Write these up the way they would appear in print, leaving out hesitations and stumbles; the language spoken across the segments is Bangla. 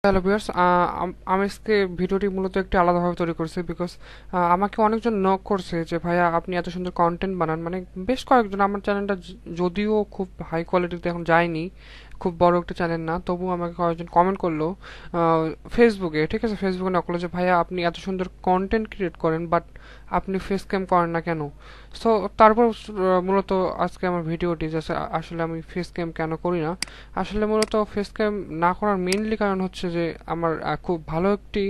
হ্যালো ভিউয়ার্স, আমি আজকে ভিডিওটি মূলত একটু আলাদাভাবে তৈরি করছি বিকজ আমাকে অনেকজন নক করছে যে ভাইয়া আপনি এত সুন্দর কন্টেন্ট বানান, মানে বেশ কয়েকজন। আমার চ্যানেলটা যদিও খুব হাই কোয়ালিটিতে এখন যায়নি, খুব বড় একটা চ্যানেল না, তবুও আমাকে কয়েকজন কমেন্ট করলো ফেসবুকে, ঠিক আছে, ফেসবুকে নক করলো যে ভাইয়া আপনি এত সুন্দর কন্টেন্ট ক্রিয়েট করেন বাট আপনি ফেস ক্যাম করেন না কেন। সো তারপর মূলত আজকে আমার ভিডিওটি যে আসলে আমি ফেস ক্যাম কেন করি না। আসলে মূলত ফেস ক্যাম না করার মেইনলি কারণ হচ্ছে যে আমার খুব ভালো একটি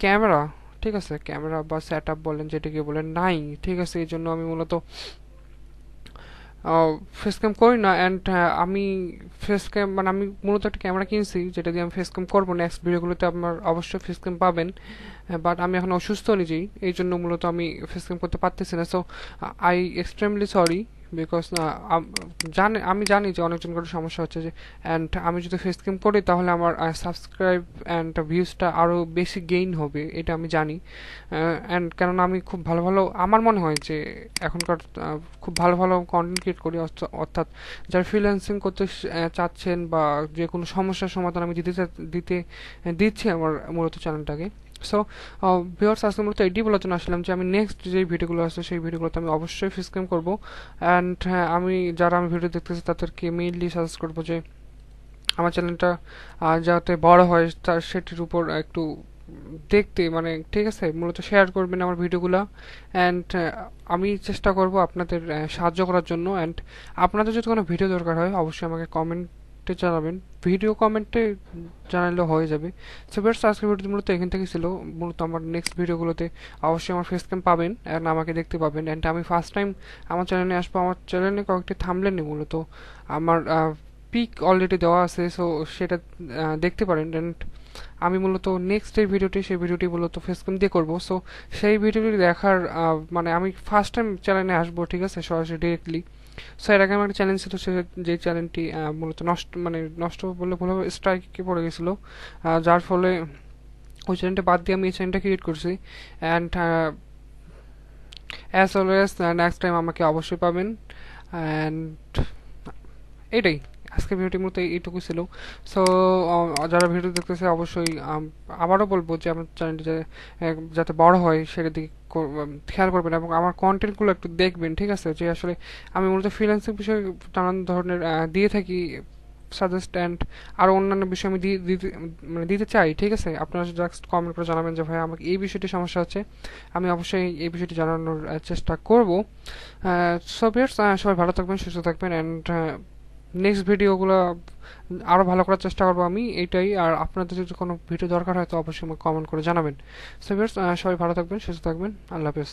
ক্যামেরা, ঠিক আছে, ক্যামেরা বা সেট আপ বলেন যেটাকে বলেন নাই, ঠিক আছে। এই জন্য আমি মূলত ফেস ক্যাম করি না। অ্যান্ড আমি ফেস ক্যাম মানে আমি মূলত একটা ক্যামেরা কিনছি যেটা দিয়ে আমি ফেস ক্যাম করবো। নেক্সট ভিডিওগুলোতে আপনার অবশ্যই ফেস ক্যাম পাবেন, বাট আমি এখন অসুস্থ নিজেই, এই জন্য মূলত আমি ফেস ক্যাম করতে পারতেছি না। So I extremely sorry because আমি জানি যে অনেকজন করে সমস্যা হচ্ছে যে, অ্যান্ড আমি যদি ফেস ক্যাম করি তাহলে আমার সাবস্ক্রাইব অ্যান্ড ভিউজটা আরও বেশি গেইন হবে, এটা আমি জানি। অ্যান্ড কেননা আমি খুব ভালো ভালো আমার মনে হয় যে এখনকার খুব ভালো ভালো কন্টেন্ট ক্রিয়েট করি, অর্থাৎ যারা ফ্রিল্যান্সিং করতে চাচ্ছেন বা যে কোনো সমস্যার সমাধান আমি দিচ্ছি আমার মূলত চ্যানেলটাকে। সো ভিউয়ার্স, আজকে মূলত এটি বলার জন্য আসলাম যে আমি নেক্সট যে ভিডিওগুলো আছে সেই ভিডিওগুলোতে আমি অবশ্যই ফেস ক্যাম করবো। অ্যান্ড যারা আমি ভিডিও দেখতেছি তাদেরকে মেইনলি সাজেস্ট করবো যে আমার চ্যানেলটা যাতে বড় হয় তার সেটির উপর একটু দেখতে, মানে ঠিক আছে, মূলত শেয়ার করবেন আমার ভিডিওগুলো। অ্যান্ড আমি চেষ্টা করব আপনাদের সাহায্য করার জন্য। অ্যান্ড আপনাদের যদি কোনো ভিডিও দরকার হয় অবশ্যই আমাকে কমেন্টে জানাবেন, ভিডিও কমেন্টে জানালেও হয়ে যাবে। সো বেস্ট, আজকের ভিডিওটি মূলত এখান থেকে ছিল। মূলত আমার নেক্সট ভিডিওগুলোতে অবশ্যই আমার ফেস ক্যাম পাবেন অ্যান্ড আমাকে দেখতে পাবেন। অ্যান্ড আমি ফার্স্ট টাইম আমার চ্যানেলে আসবো, আমার চ্যানেলে কয়েকটি থাম্বনেলে মূলত আমার পিক অলরেডি দেওয়া আছে, সো সেটা দেখতে পারেন। অ্যান্ড আমি মূলত নেক্সট যে ভিডিওটি সেই ভিডিওটি মূলত ফেসক্যাম দিয়ে করবো। সো সেই ভিডিওটি দেখার মানে আমি ফার্স্ট টাইম চ্যানেলে আসবো, ঠিক আছে, সরাসরি ডিরেক্টলি। সো এর আগে আমার একটা চ্যানেল ছিল, যে চ্যানেলটি মূলত নষ্ট বললে ভালোভাবে স্ট্রাইকে পড়ে গেছিলো, যার ফলে ওই চ্যানেলটা বাদ দিয়ে আমি এই চ্যানেলটা ক্রিয়েট করছি। And as always next time আমাকে অবশ্যই পাবেন। অ্যান্ড এটাই আজকের ভিডিওটি মূলত এইটুকু ছিল। সো যারা ভিডিও দেখতেছে অবশ্যই আবারও বলবো যে আমার চ্যানেলটি যাতে বড় হয় সেটার দিকে খেয়াল করবেন এবং আমার কন্টেন্টগুলো একটু দেখবেন, ঠিক আছে। যে আসলে আমি মূলত ফ্রিল্যান্সিং বিষয়ে নানান ধরনের দিয়ে থাকি সাজেস্ট, অ্যান্ড আরও অন্যান্য বিষয় আমি দিতে চাই, ঠিক আছে। আপনারা জাস্ট কমেন্ট করে জানাবেন যে ভাই আমাকে এই বিষয়টি সমস্যা হচ্ছে, আমি অবশ্যই এই বিষয়টি জানানোর চেষ্টা করবো। সো ভিউয়ার্স, সবাই ভালো থাকবেন, সুস্থ থাকবেন। অ্যান্ড নেক্সট ভিডিওগুলো আরও ভালো করার চেষ্টা করবো আমি, এইটাই। আর আপনাদের যদি কোনো ভিডিও দরকার হয় তো অবশ্যই আমাকে কমেন্ট করে জানাবেন। সো ভিউয়ার্স, সবাই ভালো থাকবেন, সুস্থ থাকবেন, আল্লাহ হাফেজ।